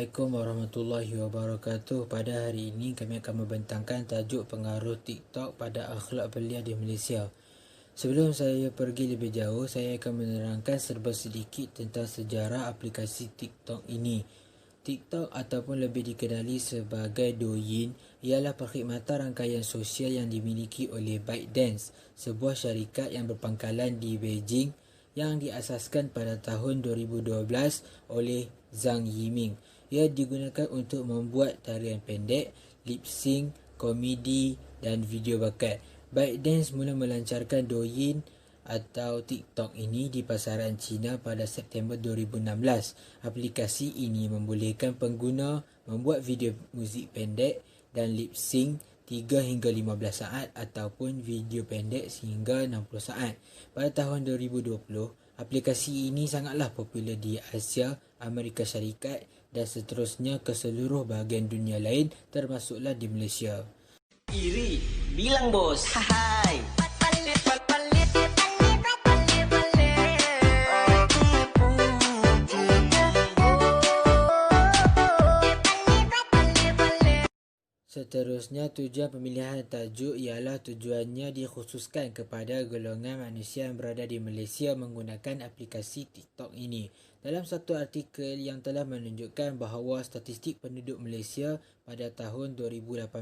Assalamualaikum warahmatullahi wabarakatuh. Pada hari ini kami akan membentangkan tajuk pengaruh TikTok pada akhlak belia di Malaysia. Sebelum saya pergi lebih jauh, saya akan menerangkan serba sedikit tentang sejarah aplikasi TikTok ini. TikTok ataupun lebih dikenali sebagai Douyin ialah perkhidmatan rangkaian sosial yang dimiliki oleh ByteDance, sebuah syarikat yang berpangkalan di Beijing yang diasaskan pada tahun 2012 oleh Zhang Yiming. Ia digunakan untuk membuat tarian pendek, lip sync, komedi dan video bakat. ByteDance mula melancarkan Douyin atau TikTok ini di pasaran China pada September 2016. Aplikasi ini membolehkan pengguna membuat video muzik pendek dan lip sync 3 hingga 15 saat ataupun video pendek sehingga 60 saat. Pada tahun 2020, aplikasi ini sangatlah popular di Asia, Amerika Syarikat dan seterusnya ke seluruh bahagian dunia lain termasuklah di Malaysia. Iri, bilang bos. Hai. Seterusnya, tujuan pemilihan tajuk ialah tujuannya dikhususkan kepada golongan manusia yang berada di Malaysia menggunakan aplikasi TikTok ini. Dalam satu artikel yang telah menunjukkan bahawa statistik penduduk Malaysia pada tahun 2018,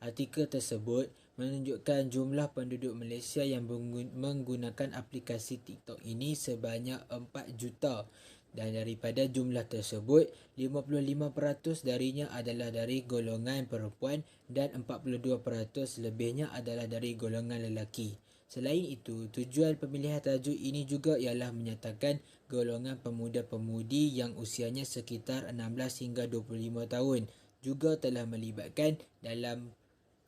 artikel tersebut menunjukkan jumlah penduduk Malaysia yang menggunakan aplikasi TikTok ini sebanyak 4 juta. Dan daripada jumlah tersebut, 55% darinya adalah dari golongan perempuan dan 42% lebihnya adalah dari golongan lelaki. Selain itu, tujuan pemilihan tajuk ini juga ialah menyatakan golongan pemuda-pemudi yang usianya sekitar 16 hingga 25 tahun juga telah melibatkan dalam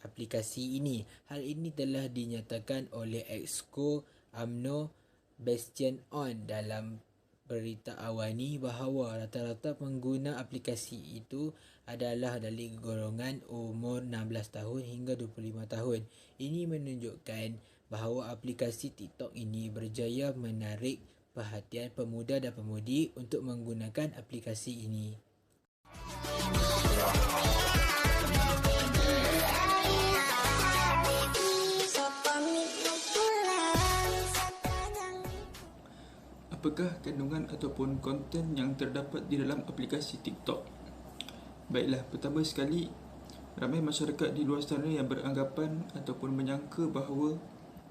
aplikasi ini. Hal ini telah dinyatakan oleh Exco UMNO Bastian On dalam berita awani bahawa rata-rata pengguna aplikasi itu adalah dari golongan umur 16 tahun hingga 25 tahun. Ini menunjukkan bahawa aplikasi TikTok ini berjaya menarik perhatian pemuda dan pemudi untuk menggunakan aplikasi ini. Apakah kandungan ataupun konten yang terdapat di dalam aplikasi TikTok? Baiklah, pertama sekali, ramai masyarakat di luar sana yang beranggapan ataupun menyangka bahawa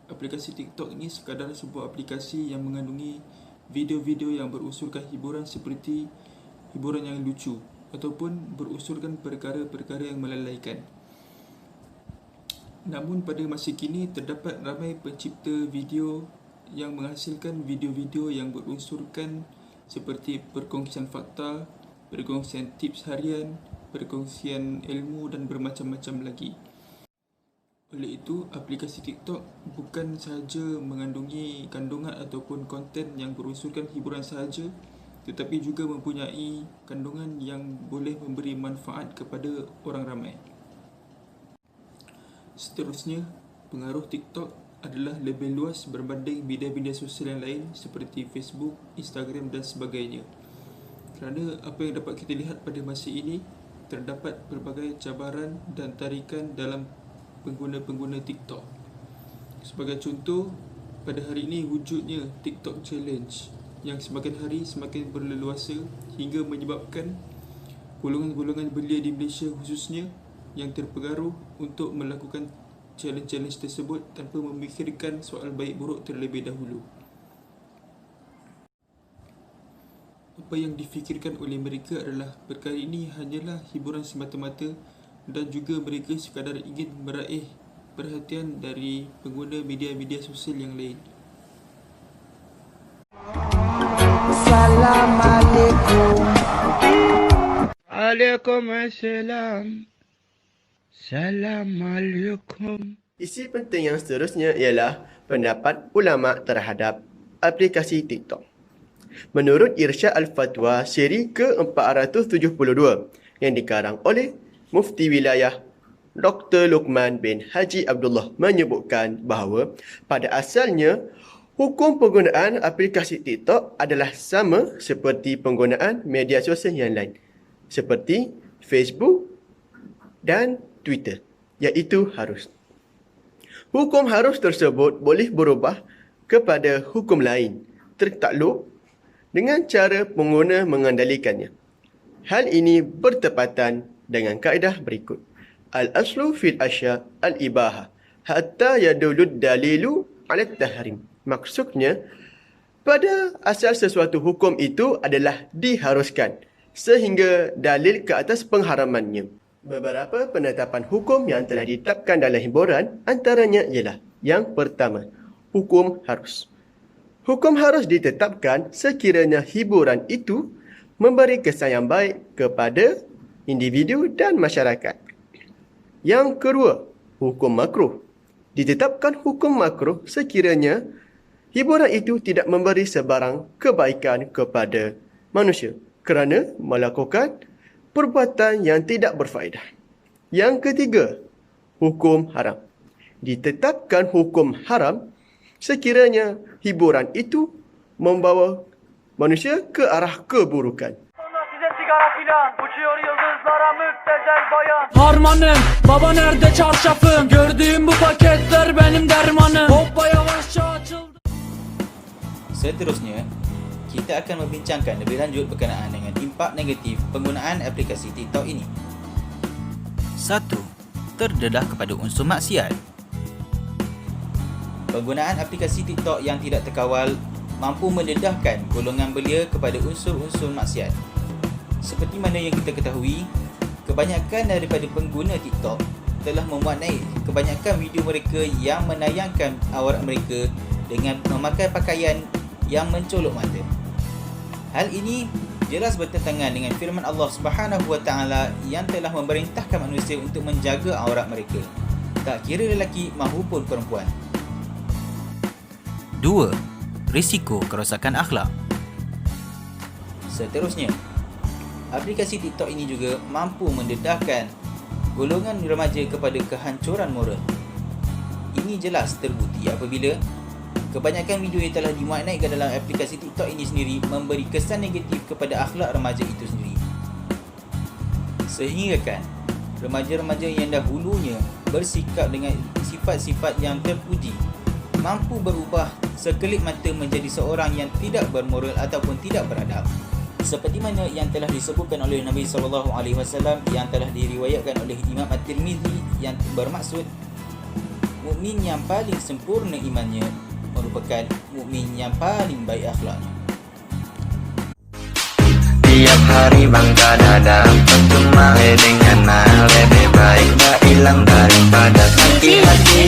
aplikasi TikTok ini sekadar sebuah aplikasi yang mengandungi video-video yang berusulkan hiburan seperti hiburan yang lucu ataupun berusulkan perkara-perkara yang melalaikan. Namun pada masa kini terdapat ramai pencipta video yang menghasilkan video-video yang berunsurkan seperti perkongsian fakta, perkongsian tips harian, perkongsian ilmu dan bermacam-macam lagi. Oleh itu, aplikasi TikTok bukan sahaja mengandungi kandungan ataupun konten yang berunsurkan hiburan sahaja, tetapi juga mempunyai kandungan yang boleh memberi manfaat kepada orang ramai. Seterusnya, pengaruh TikTok adalah lebih luas berbanding media-media sosial yang lain seperti Facebook, Instagram dan sebagainya. Kerana apa yang dapat kita lihat pada masa ini, terdapat pelbagai cabaran dan tarikan dalam pengguna-pengguna TikTok. Sebagai contoh, pada hari ini wujudnya TikTok Challenge yang semakin hari semakin berleluasa hingga menyebabkan golongan-golongan belia di Malaysia khususnya yang terpengaruh untuk melakukan challenge tersebut tanpa memikirkan soal baik buruk terlebih dahulu. Apa yang difikirkan oleh mereka adalah perkara ini hanyalah hiburan semata-mata dan juga mereka sekadar ingin meraih perhatian dari pengguna media-media sosial yang lain. Assalamualaikum. Waalaikumsalam. Assalamualaikum. Isi penting yang seterusnya ialah pendapat ulama terhadap aplikasi TikTok. Menurut Irsyad Al-Fatwa seri ke-472 yang dikarang oleh Mufti Wilayah Dr. Luqman bin Haji Abdullah menyebutkan bahawa pada asalnya hukum penggunaan aplikasi TikTok adalah sama seperti penggunaan media sosial yang lain. seperti Facebook dan Twitter, iaitu harus. Hukum harus tersebut boleh berubah kepada hukum lain tertakluk dengan cara pengguna mengendalikannya. Hal ini bertepatan dengan kaedah berikut. Al-aslu fil asya al-ibahah hatta yadulud dalilu ala tahrim. Maksudnya, pada asal sesuatu hukum itu adalah diharuskan sehingga dalil ke atas pengharamannya. Beberapa penetapan hukum yang telah ditetapkan dalam hiburan antaranya ialah: yang pertama, hukum harus. Hukum harus ditetapkan sekiranya hiburan itu memberi kesan yang baik kepada individu dan masyarakat. Yang kedua, hukum makruh. Ditetapkan hukum makruh sekiranya hiburan itu tidak memberi sebarang kebaikan kepada manusia kerana melakukan perbuatan yang tidak berfaedah. Yang ketiga, hukum haram. Ditetapkan hukum haram sekiranya hiburan itu membawa manusia ke arah keburukan. Harmanım, baba nerede çarşafım? Gördüğüm bu paketler benim dermanım. Hoppa yavaşça açıldı. Seterusnya, kita akan membincangkan lebih lanjut berkenaan dengan impak negatif penggunaan aplikasi TikTok ini. 1. Terdedah kepada unsur maksiat. Penggunaan aplikasi TikTok yang tidak terkawal mampu mendedahkan golongan belia kepada unsur-unsur maksiat. Seperti mana yang kita ketahui, kebanyakan daripada pengguna TikTok telah memuat naik kebanyakan video mereka yang menayangkan aurat mereka dengan memakai pakaian yang mencolok mata. Hal ini jelas bertentangan dengan firman Allah Subhanahu Wa Taala yang telah memerintahkan manusia untuk menjaga aurat mereka, tak kira lelaki mahupun perempuan. 2. Risiko kerosakan akhlak. Seterusnya, aplikasi TikTok ini juga mampu mendedahkan golongan remaja kepada kehancuran moral. Ini jelas terbukti apabila kebanyakan video yang telah dimuat naikkan dalam aplikasi TikTok ini sendiri memberi kesan negatif kepada akhlak remaja itu sendiri. Sehingga kan remaja-remaja yang dahulunya bersikap dengan sifat-sifat yang terpuji mampu berubah sekelip mata menjadi seorang yang tidak bermoral ataupun tidak beradab. Seperti mana yang telah disebutkan oleh Nabi SAW yang telah diriwayatkan oleh Imam At-Tirmizi yang bermaksud mukmin yang paling sempurna imannya merupakan mukmin yang paling baik akhlaknya. Tiap hari bangga dada percuma dengan hal lebih baik dah hilang daripada sakit hati.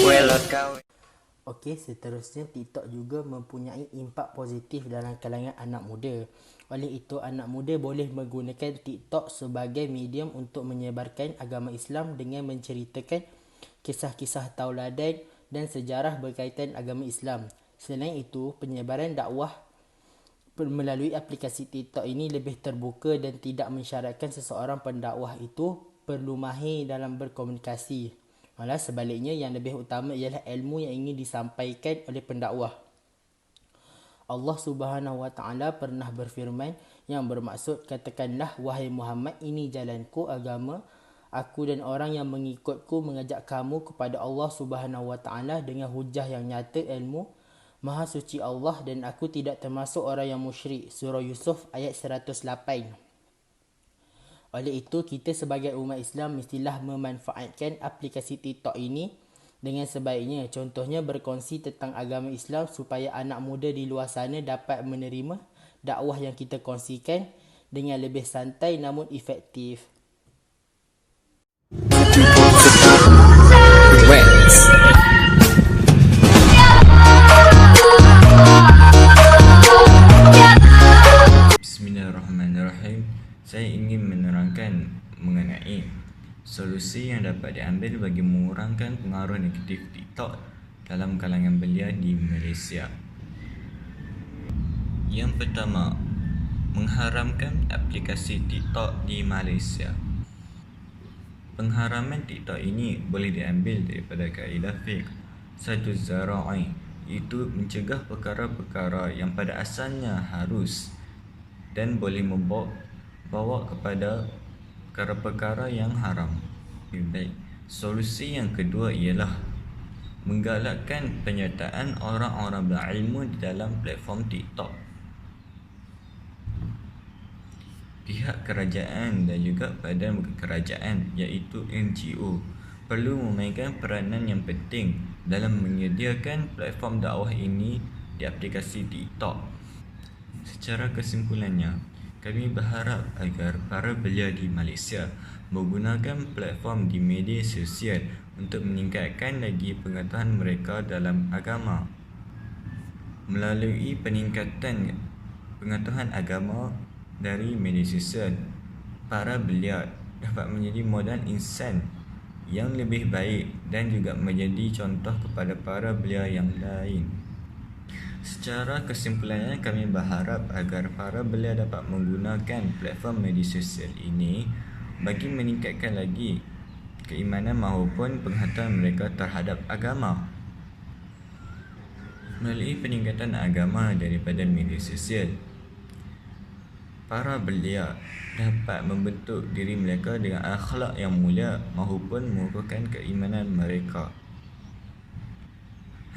Welot kau. Okey, seterusnya TikTok juga mempunyai impak positif dalam kalangan anak muda. Oleh itu, anak muda boleh menggunakan TikTok sebagai medium untuk menyebarkan agama Islam dengan menceritakan kisah-kisah tauladan dan sejarah berkaitan agama Islam. Selain itu, penyebaran dakwah melalui aplikasi TikTok ini lebih terbuka dan tidak mensyaratkan seseorang pendakwah itu perlu mahir dalam berkomunikasi. Malah sebaliknya, yang lebih utama ialah ilmu yang ingin disampaikan oleh pendakwah. Allah Subhanahu Wa Taala pernah berfirman yang bermaksud, katakanlah wahai Muhammad, ini jalanku agama aku dan orang yang mengikutku mengajak kamu kepada Allah Subhanahu Wa Taala dengan hujah yang nyata ilmu. Maha suci Allah dan aku tidak termasuk orang yang musyrik. Surah Yusuf ayat 108. Oleh itu, kita sebagai umat Islam mestilah memanfaatkan aplikasi TikTok ini dengan sebaiknya. Contohnya berkongsi tentang agama Islam supaya anak muda di luar sana dapat menerima dakwah yang kita kongsikan dengan lebih santai namun efektif. Bismillahirrahmanirrahim. Saya ingin menerangkan mengenai solusi yang dapat diambil bagi mengurangkan pengaruh negatif TikTok dalam kalangan belia di Malaysia. Yang pertama, mengharamkan aplikasi TikTok di Malaysia. Pengharaman TikTok ini boleh diambil daripada kaedah fiqh Saddu Zara'i, iaitu mencegah perkara-perkara yang pada asalnya harus dan boleh membawa bawa kepada perkara-perkara yang haram. Baik. Solusi yang kedua ialah menggalakkan penyertaan orang-orang berilmu di dalam platform TikTok. Pihak kerajaan dan juga badan kerajaan iaitu NGO perlu memainkan peranan yang penting dalam menyediakan platform dakwah ini di aplikasi TikTok. Secara kesimpulannya, kami berharap agar para belia di Malaysia menggunakan platform di media sosial untuk meningkatkan lagi pengetahuan mereka dalam agama. Melalui peningkatan pengetahuan agama dari media sosial, para belia dapat menjadi modal insan yang lebih baik dan juga menjadi contoh kepada para belia yang lain. Secara kesimpulannya, kami berharap agar para belia dapat menggunakan platform media sosial ini bagi meningkatkan lagi keimanan maupun pengetahuan mereka terhadap agama. Melalui peningkatan agama daripada media sosial, para belia dapat membentuk diri mereka dengan akhlak yang mulia maupun mengukuhkan keimanan mereka.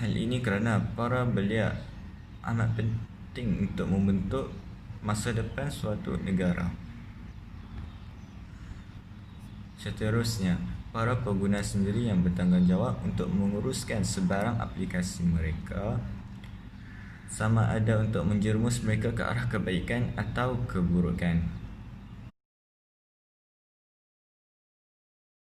Hal ini kerana para belia amat penting untuk membentuk masa depan suatu negara. Seterusnya, para pengguna sendiri yang bertanggungjawab untuk menguruskan sebarang aplikasi mereka, sama ada untuk menjerumus mereka ke arah kebaikan atau keburukan.